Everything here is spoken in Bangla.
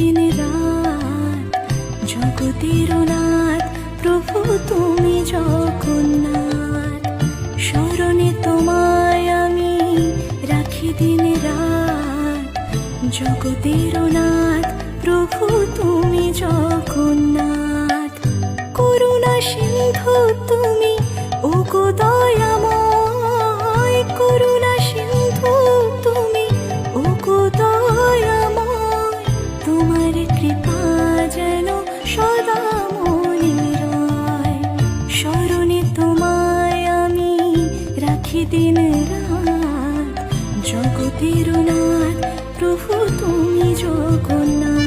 দিন রাত জগতের নাথ প্রভু তুমি জগন্নাথ। স্মরণে তোমায় আমি রাখি দিন রাত জগতের নাথ প্রভু তুমি জগন্নাথ। করুণা সিন্ধু তুমি ওগো দয়াময়, করুণা সিন্ধু তুমি ওগো দয়াময়। তোমার কৃপা যেন সদা মনে রয়। স্মরণে তোমায় আমি রাখি দিন রাত জগতের নাথ প্রভু তুমি জগন্নাথ।